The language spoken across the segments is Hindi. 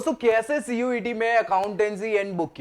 दोस्तों कैसे सीयूईटी में accountancy and book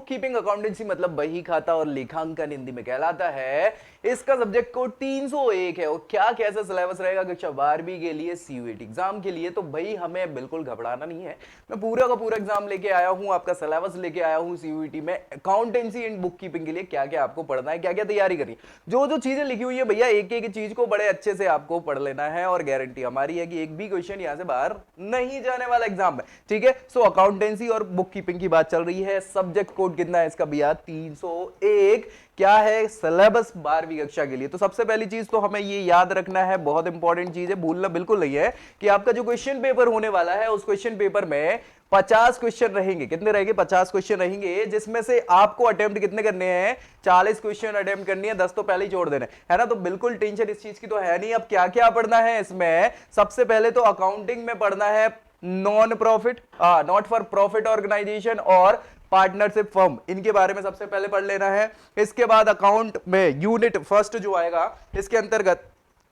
keeping accountancy मतलब बही खाता और लेखांकन हिंदी में कहलाता है। इसका सब्जेक्ट कोड 301 है। और क्या कैसा सिलेबस रहेगा कक्षा 12वीं के लिए सीयूईटी एग्जाम के लिए, तो भाई हमें बिल्कुल घबराना नहीं है। मैं पूरा का पूरा एग्जाम लेके आया हूं, आपका सिलेबस लेके आया हूं सीयूईटी में अकाउंटेंसी एंड बुक कीपिंग के लिए क्या क्या आपको पढ़ना है, क्या क्या तैयारी करनी है। जो जो चीजें लिखी हुई है भैया एक एक चीज को बड़े अच्छे से आपको पढ़ लेना है और गारंटी हमारी है कि एक भी क्वेश्चन यहां से बाहर नहीं जाने वाला एग्जाम में। ठीक है, सो अकाउंटेंसी और बुक कीपिंग की बात चल रही है। सब्जेक्ट कोड कितना है इसका भैया? 301। क्या है सिलेबस 12वीं कक्षा के लिए? तो सबसे पहली चीज तो हमें ये याद रखना है, बहुत इंपॉर्टेंट चीज है, भूलना बिल्कुल नहीं है, कि आपका जो क्वेश्चन पेपर होने वाला है उस क्वेश्चन पेपर में 50 क्वेश्चन रहेंगे। कितने रहेंगे? 50 क्वेश्चन रहेंगे, जिसमें से आपको अटेम्प्ट कितने करने हैं? 40 क्वेश्चन अटेम्प्ट करनी है, 10 तो पहले ही छोड़ देने है ना। तो बिल्कुल टेंशन इस चीज की तो है नहीं। अब क्या क्या पढ़ना है इसमें? सबसे पहले तो अकाउंटिंग में पढ़ना है non profit not for profit organisation और पार्टनरशिप फर्म, इनके बारे में सबसे पहले पढ़ लेना है। इसके बाद अकाउंट में यूनिट फर्स्ट जो आएगा इसके अंतर्गत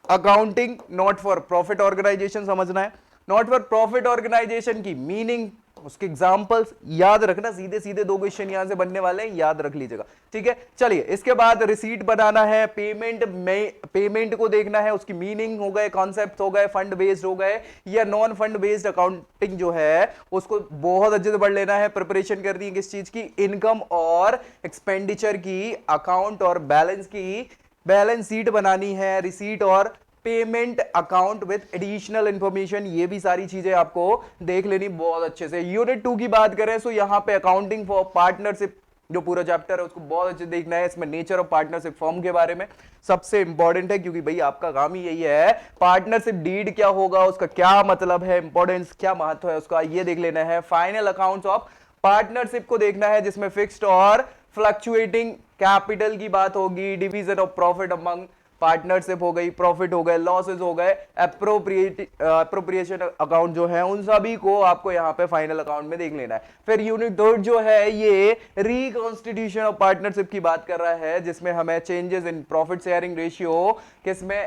accounting not for profit organisation समझना है। नॉट फॉर प्रॉफिट ऑर्गेनाइजेशन की मीनिंग, उसके एग्जांपल्स याद रखना। सीधे सीधे दो क्वेश्चन यहां से बनने वाले हैं, याद रख लीजिएगा। ठीक है, चलिए इसके बाद रिसीट बनाना है। पेमेंट में पेमेंट को देखना है, उसकी मीनिंग हो गए, कॉन्सेप्ट हो गए, फंड बेस्ड हो गए या नॉन फंड बेस्ड अकाउंटिंग जो है उसको बहुत अच्छे से पढ़ लेना है। प्रिपरेशन करनी है किस चीज की? इनकम और एक्सपेंडिचर की, अकाउंट और बैलेंस की, बैलेंस शीट बनानी है, रिसीट और payment account with additional information, ये भी सारी चीजें आपको देख लेनी बहुत अच्छे से। यूनिट 2 की बात करें तो यहां पे अकाउंटिंग फॉर पार्टनरशिप जो पूरा चैप्टर है उसको बहुत अच्छे देखना है। इसमें नेचर ऑफ पार्टनरशिप फॉर्म के बारे में सबसे इंपॉर्टेंट है, क्योंकि भाई आपका काम ही यही है, पार्टनरशिप डीड क्या होगा, उसका क्या मतलब है, इंपॉर्टेंस क्या महत्व है उसका, ये देख लेना है। फाइनल अकाउंट्स ऑफ पार्टनरशिप को देखना है, जिसमें फिक्स्ड और फ्लक्चुएटिंग कैपिटल की बात होगी, division of profit among partnership हो गई, प्रॉफिट हो गए, लॉसेस हो गए, अप्रोप्रिएशन अकाउंट जो है, उन सभी को आपको यहां पे फाइनल अकाउंट में देख लेना है। फिर यूनिट 3 जो है ये रिकॉन्स्टिट्यूशन ऑफ पार्टनरशिप की बात कर रहा है, जिसमें हमें changes in profit sharing ratio, किसमें?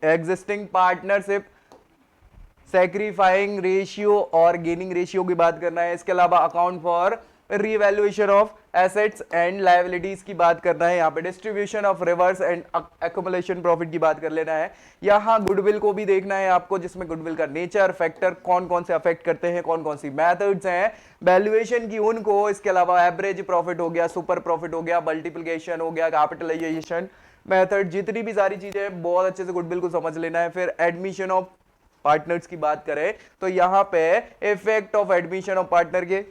एग्जिस्टिंग पार्टनरशिप सैक्रिफाइंग रेशियो और गेनिंग रेशियो की बात करना है। इसके अलावा account for revaluation of assets and liabilities की बात करना है। यहाँ पे distribution of reverse and accumulation profit की बात कर लेना है। यहाँ गुडविल को भी देखना है आपको, जिसमें गुडविल का नेचर, फैक्टर कौन कौन से अफेक्ट करते हैं, कौन कौन सी मेथड्स हैं वैल्यूएशन की, उनको। इसके अलावा एवरेज प्रॉफिट हो गया, सुपर प्रॉफिट हो गया, मल्टीप्लिकेशन हो गया, कैपिटलाइजेशन मेथड, जितनी भी सारी चीजें बहुत अच्छे से गुडविल को समझ लेना है। फिर एडमिशन ऑफ पार्टनर्स की बात करें तो यहां पे effect of admission of partner के,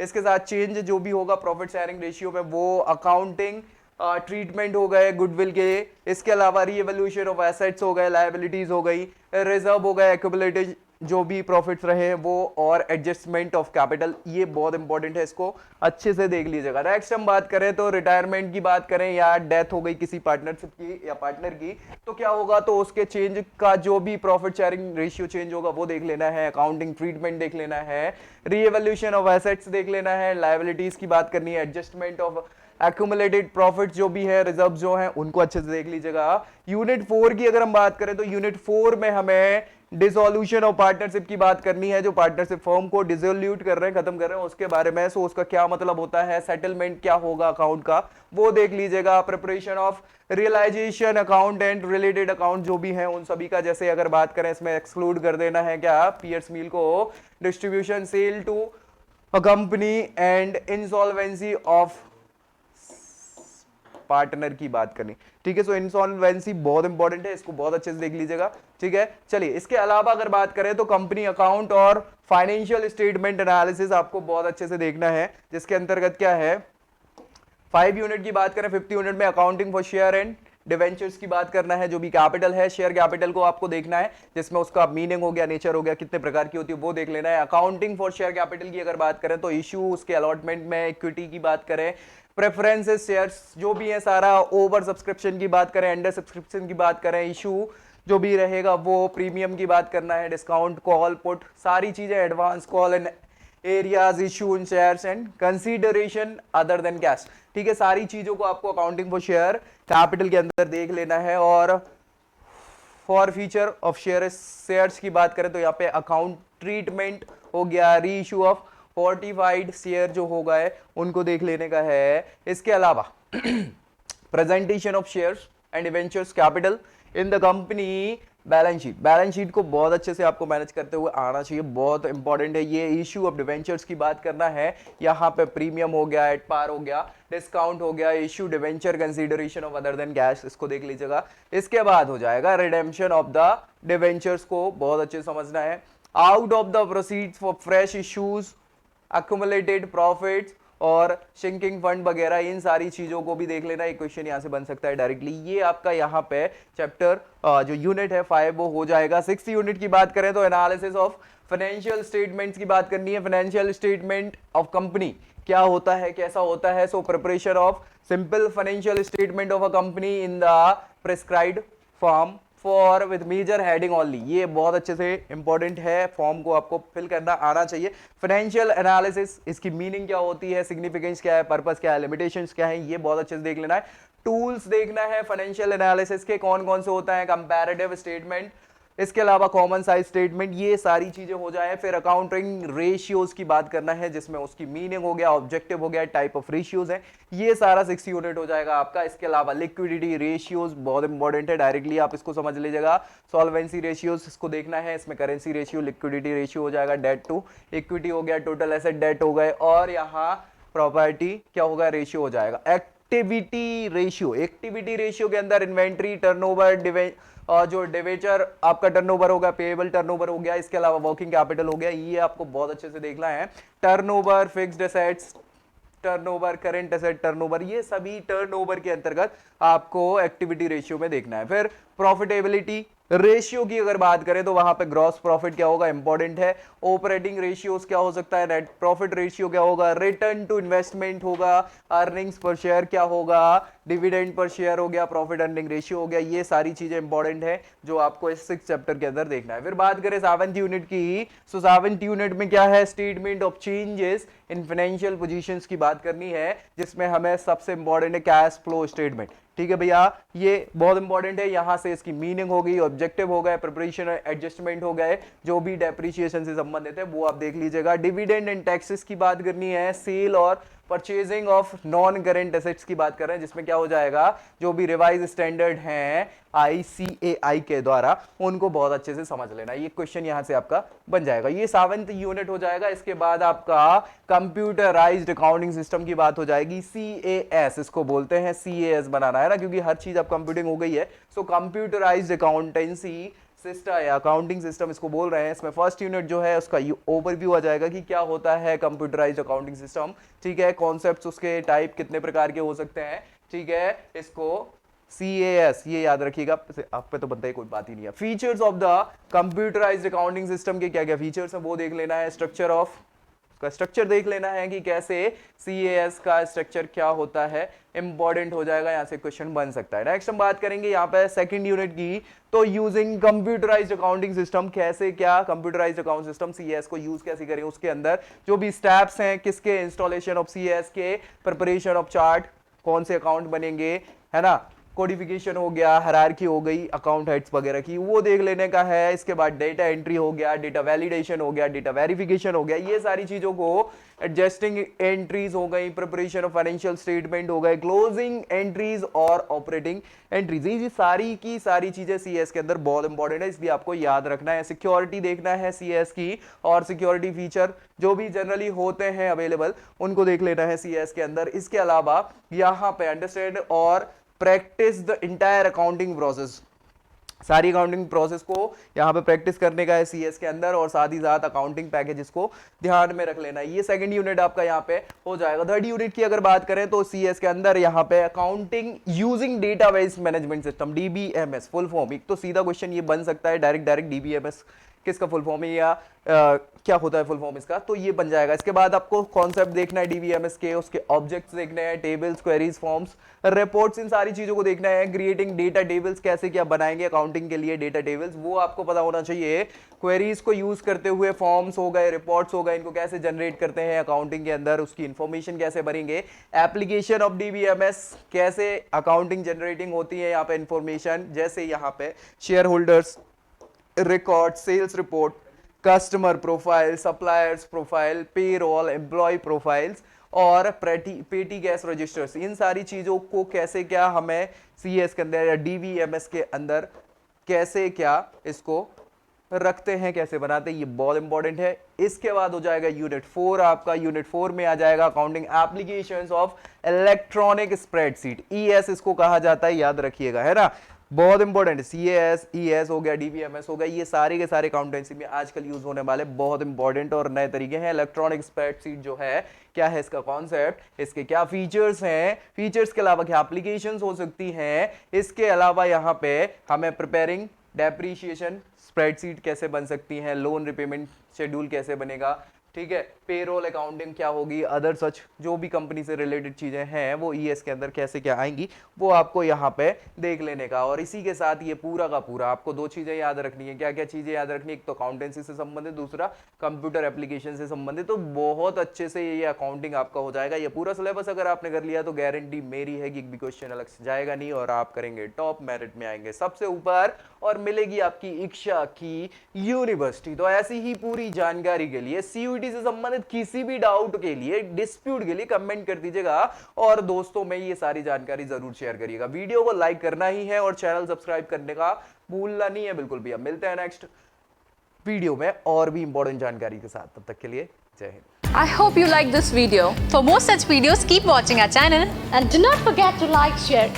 इसके साथ चेंज जो भी होगा प्रॉफिट शेयरिंग रेशियो में, वो अकाउंटिंग ट्रीटमेंट हो गए गुडविल के। इसके अलावा रीएवल्यूशन ऑफ एसेट्स हो गए, लायबिलिटीज हो गई, रिजर्व हो गए, एक्यूमुलेटेड जो भी प्रॉफिट्स रहे हैं वो, और एडजस्टमेंट ऑफ कैपिटल, ये बहुत इंपॉर्टेंट है, इसको अच्छे से देख लीजिएगा। नेक्स्ट हम बात करें तो रिटायरमेंट की बात करें या डेथ हो गई किसी पार्टनरशिप की या पार्टनर की, तो क्या होगा? तो उसके चेंज का जो भी प्रॉफिट शेयरिंग रेशियो चेंज होगा वो देख लेना है, अकाउंटिंग ट्रीटमेंट देख लेना है, रीएवल्यूशन ऑफ एसेट्स देख लेना है, लायबिलिटीज की बात करनी है, एडजस्टमेंट ऑफ एक्यूमुलेटेड प्रॉफिट जो भी है, रिजर्व जो है, उनको अच्छे से देख लीजिएगा। यूनिट 4 की अगर हम बात करें तो यूनिट 4 में हमें डिसोल्यूशन ऑफ पार्टनरशिप की बात करनी है, जो पार्टनरशिप फर्म को डिसोल्यूट कर रहे हैं, खत्म कर रहे हैं, उसके बारे में। सो उसका क्या मतलब होता है, सेटलमेंट क्या होगा अकाउंट का, वो देख लीजिएगा। Preparation of realisation account and related account जो भी है उन सभी का, जैसे अगर बात करें इसमें एक्सक्लूड कर देना है क्या? पियर्स मील को, distribution sale to a company and insolvency of partner की बात करनी। ठीक है, सो इंसॉल्वेंसी बहुत इंपॉर्टेंट है, इसको बहुत अच्छे से देख लीजिएगा। ठीक है, चलिए इसके अलावा अगर बात करें तो कंपनी अकाउंट और फाइनेंशियल स्टेटमेंट एनालिसिस आपको बहुत अच्छे से देखना है, जिसके अंतर्गत क्या है, 5 यूनिट की बात करें, 50 यूनिट में accounting for share and debentures की बात करना है। जो भी कैपिटल है, शेयर कैपिटल को आपको देखना है, जिसमें उसका मीनिंग हो गया, नेचर हो गया, कितने प्रकार की होती है वो देख लेना है। अकाउंटिंग फॉर शेयर कैपिटल की अगर बात करें तो इशू, उसके अलॉटमेंट में, इक्विटी की बात करें, प्रेफरेंसेस शेयर्स जो भी है सारा, ओवर सब्सक्रिप्शन की बात करें, अंडर सब्सक्रिप्शन की बात करें, इशू जो भी रहेगा वो, प्रीमियम की बात करना है, डिस्काउंट, कॉल, पुट, सारी चीजें, advance call and areas, issue in shares and consideration other than cash. ठीक है, सारी चीजों को आपको अकाउंटिंग फॉर शेयर कैपिटल के अंदर देख लेना है। और फॉर फीचर ऑफ शेयर्स की बात करें तो यहाँ पे अकाउंट ट्रीटमेंट हो गया, री इशू ऑफ फोर्टिफाइड शेयर जो होगा है उनको देख लेने का है। इसके अलावा presentation of shares and debentures capital in the company, balance sheet को बहुत अच्छे से आपको मैनेज करते हुए आना चाहिए, बहुत इंपॉर्टेंट है ये। इश्यू ऑफ डिवेंचर्स की बात करना है, यहाँ पे प्रीमियम हो गया, एट पार हो गया, डिस्काउंट हो गया, issue debenture consideration of other than cash, इसको देख लीजिएगा। इसके बाद हो जाएगा रिडेम्पशन ऑफ द डिवेंचर्स को बहुत अच्छे समझना है। Out of the proceeds for fresh issues, accumulated profits और शिंकिंग फंड वगैरह, इन सारी चीजों को भी देख लेना। एक क्वेश्चन यहां से बन सकता है डायरेक्टली। ये आपका यहाँ पे चैप्टर जो यूनिट है 5 वो हो जाएगा। 6th यूनिट की बात करें तो एनालिसिस ऑफ फाइनेंशियल स्टेटमेंट्स की बात करनी है। फाइनेंशियल स्टेटमेंट ऑफ कंपनी क्या होता है, कैसा होता है। So preparation of simple financial statement of a company in the prescribed form for with major heading only, ये बहुत अच्छे से इंपॉर्टेंट है, फॉर्म को आपको फिल करना आना चाहिए। फाइनेंशियल एनालिसिस, इसकी मीनिंग क्या होती है, सिग्निफिकेंस क्या है, पर्पस क्या है, लिमिटेशंस क्या है, ये बहुत अच्छे से देख लेना है। टूल्स देखना है फाइनेंशियल एनालिसिस के, कौन कौन से होता है, कंपैरेटिव स्टेटमेंट, इसके अलावा कॉमन साइज स्टेटमेंट, ये सारी चीजें हो जाए। फिर अकाउंटिंग रेशियोज की बात करना है, जिसमें उसकी मीनिंग हो गया, ऑब्जेक्टिव हो गया, टाइप ऑफ रेशियोज है, ये सारा 6 यूनिट हो जाएगा आपका। इसके अलावा लिक्विडिटी रेशियोज बहुत इंपॉर्टेंट है, डायरेक्टली आप इसको समझ लीजिएगा। सॉल्वेंसी रेशियोज इसको देखना है, इसमें करेंसी रेशियो, लिक्विडिटी रेशियो हो जाएगा, डेट टू इक्विटी हो गया, टोटल एसेट डेट हो गए, और यहाँ प्रॉपर्टी क्या होगा, रेशियो हो जाएगा। एक्टिविटी रेशियो, एक्टिविटी रेशियो के अंदर इन्वेंट्री टर्नओवर, और जो डिवेचर आपका टर्नओवर होगा, पेएबल टर्नओवर हो गया, इसके अलावा वर्किंग कैपिटल हो गया, ये आपको बहुत अच्छे से देखना है। Turnover, fixed assets turnover, current asset turnover, ये सभी टर्नओवर के अंतर्गत आपको एक्टिविटी रेशियो में देखना है। फिर प्रॉफिटेबिलिटी रेशियो की अगर बात करें तो वहां पे ग्रॉस प्रॉफिट क्या होगा, इंपॉर्टेंट है। ऑपरेटिंग रेशियोज क्या हो सकता है, नेट प्रॉफिट रेशियो क्या होगा, रिटर्न टू इन्वेस्टमेंट होगा, अर्निंग्स पर शेयर क्या होगा, डिविडेंड पर शेयर हो गया, प्रॉफिट अर्निंग रेशियो हो गया, ये सारी चीजें इंपॉर्टेंट है जो आपको इस 6th चैप्टर के अंदर देखना है। फिर बात करें 7th यूनिट की, सो 7th यूनिट में क्या है, statement of changes in financial positions की बात करनी है, जिसमें हमें सबसे इंपॉर्टेंट है कैश फ्लो स्टेटमेंट। ठीक है भैया, ये बहुत इंपॉर्टेंट है। यहां से इसकी मीनिंग हो गई, ऑब्जेक्टिव हो गए, प्रिपरेशन एडजस्टमेंट हो गए, जो भी डेप्रिसिएशन से संबंधित है वो आप देख लीजिएगा। डिविडेंड एंड टैक्सेस की बात करनी है, सेल और purchasing of non current assets की बात कर रहे हैं, जिसमें क्या हो जाएगा, जो भी रिवाइज स्टैंडर्ड हैं ICAI के द्वारा, उनको बहुत अच्छे से समझ लेना। ये क्वेश्चन यहां से आपका बन जाएगा। ये 7th यूनिट हो जाएगा। इसके बाद आपका कंप्यूटराइज्ड अकाउंटिंग सिस्टम की बात हो जाएगी, CAS इसको बोलते हैं, CAS बनाना है ना, क्योंकि हर चीज अब कंप्यूटिंग हो गई है। सो कंप्यूटराइज्ड अकाउंटेंसी सिस्टम या अकाउंटिंग सिस्टम इसको बोल रहे हैं। इसमें फर्स्ट यूनिट जो है उसका ओवरव्यू आ जाएगा कि क्या होता है कंप्यूटराइज्ड अकाउंटिंग सिस्टम, ठीक है, कॉन्सेप्ट्स उसके टाइप कितने प्रकार के हो सकते हैं, ठीक है, इसको CAS ये याद रखिएगा, आप पे तो बनता ही कोई बात ही नहीं है। Features of the computerised accounting system के क्या क्या फीचर्स है वो देख लेना है। स्ट्रक्चर ऑफ का स्ट्रक्चर देख लेना है कि कैसे CAS का स्ट्रक्चर क्या होता है, इंपॉर्टेंट हो जाएगा, यहां से क्वेश्चन बन सकता है। नेक्स्ट हम बात करेंगे यहाँ पे 2nd यूनिट की, तो यूजिंग कंप्यूटराइज्ड अकाउंटिंग सिस्टम, कैसे क्या कंप्यूटराइज्ड अकाउंट सिस्टम CAS को यूज कैसे करें, उसके अंदर जो भी स्टेप्स हैं, किसके इंस्टॉलेशन ऑफ CAS के, प्रिपरेशन ऑफ चार्ट, कौन से अकाउंट बनेंगे, है ना, कोडिफिकेशन हो गया, हायरार्की हो गई, अकाउंट हेड्स वगैरह की, वो देख लेने का है। इसके बाद डेटा एंट्री हो गया, डेटा वैलिडेशन हो गया, डेटा वेरिफिकेशन हो गया, ये सारी चीजों को, एडजस्टिंग एंट्रीज हो गई, प्रिपरेशन ऑफ फाइनेंशियल स्टेटमेंट हो गए, क्लोजिंग एंट्रीज और ऑपरेटिंग एंट्रीज, ये सारी की सारी चीजें CAS के अंदर बहुत इंपॉर्टेंट है, इसलिए आपको याद रखना है। सिक्योरिटी देखना है CAS की, और सिक्योरिटी फीचर जो भी जनरली होते हैं अवेलेबल, उनको देख लेना है CAS के अंदर। इसके अलावा यहाँ पे अंडरस्टैंड और practice the entire accounting process, सारी अकाउंटिंग प्रोसेस को यहाँ पे प्रैक्टिस करने का है CAS के अंदर, और साथ ही साथ अकाउंटिंग पैकेजेस को ध्यान में रख लेना है। ये 2nd यूनिट आपका यहाँ पे हो जाएगा। 3rd यूनिट की अगर बात करें तो CAS के अंदर यहाँ पे accounting using database management system, DBMS full form, एक तो सीधा क्वेश्चन ये बन सकता है डायरेक्ट DBMS किसका फुल फॉर्म है, या क्या होता है फुल फॉर्म इसका, तो ये बन जाएगा। इसके बाद आपको कॉन्सेप्ट देखना है DBMS के, उसके ऑब्जेक्ट्स देखने हैं, टेबल्स, क्वेरीज, फॉर्म्स, रिपोर्ट्स, इन सारी चीजों को देखना है। क्रिएटिंग डेटा टेबल्स, कैसे क्या बनाएंगे अकाउंटिंग के लिए डेटा टेबल्स, वो आपको पता होना चाहिए। क्वेरीज को यूज करते हुए फॉर्म्स हो गए, रिपोर्ट्स हो गए, इनको कैसे जनरेट करते हैं अकाउंटिंग के अंदर, उसकी इंफॉर्मेशन कैसे भरेंगे। एप्लीकेशन ऑफ DBMS, कैसे अकाउंटिंग जनरेटिंग होती है यहाँ पे इंफॉर्मेशन, जैसे यहाँ पे shareholders record, sales report, customer profile, suppliers profile, payroll, employee profiles और पेटी गैस रजिस्टर्स, इन सारी चीजों को कैसे क्या हमें सीएस के अंदर या डीवीएमएस के अंदर कैसे क्या इसको रखते हैं, कैसे बनाते हैं, ये बहुत इंपॉर्टेंट है। इसके बाद हो जाएगा यूनिट 4 आपका। यूनिट 4 में आ जाएगा accounting applications of electronic spreadsheet, ES इसको कहा जाता है, याद रखिएगा, है ना, बहुत इंपॉर्टेंट। सीएस, ईएस हो गया, डीवीएमएस हो गया, ये सारे के सारे अकाउंटेंसी में आजकल यूज होने वाले बहुत इंपॉर्टेंट और नए तरीके हैं। इलेक्ट्रॉनिक स्प्रेडशीट जो है क्या है, इसका कॉन्सेप्ट, इसके क्या फीचर्स हैं, फीचर्स के अलावा क्या एप्लीकेशंस हो सकती हैं, इसके अलावा यहाँ पे हमें प्रिपेयरिंग डेप्रीशिएशन स्प्रेडशीट कैसे बन सकती है, लोन रिपेमेंट शेड्यूल कैसे बनेगा, ठीक है, पेरोल अकाउंटिंग क्या होगी, अदर सच जो भी कंपनी से रिलेटेड चीजें हैं वो ईएस के अंदर कैसे क्या आएंगी, वो आपको यहाँ पे देख लेने का। और इसी के साथ ये पूरा का पूरा आपको दो चीजें याद रखनी है। क्या क्या चीजें याद रखनी है, एक तो अकाउंटेंसी से संबंधित, दूसरा कंप्यूटर एप्लीकेशन से संबंधित। तो बहुत अच्छे से ये अकाउंटिंग आपका हो जाएगा। ये पूरा सिलेबस अगर आपने कर लिया तो गारंटी मेरी है कि एक भी क्वेश्चन अलग से जाएगा नहीं और आप करेंगे टॉप, मेरिट में आएंगे सबसे ऊपर और मिलेगी आपकी इच्छा की यूनिवर्सिटी। तो ऐसी ही पूरी जानकारी के लिए, सीयूईटी से संबंधित किसी भी डाउट के लिए, डिस्प्यूट के लिए कमेंट कर दीजिएगा और दोस्तों में ये सारी जानकारी जरूर शेयर करिएगा। वीडियो को लाइक करना ही है और चैनल सब्सक्राइब करने का भूलना नहीं है बिल्कुल भी। अब मिलते हैं नेक्स्ट वीडियो में और भी इंपॉर्टेंट जानकारी के साथ। तब तक के लिए जय Hind. I hope you like this video. For more such videos, keep watching our channel. And do not forget to like, share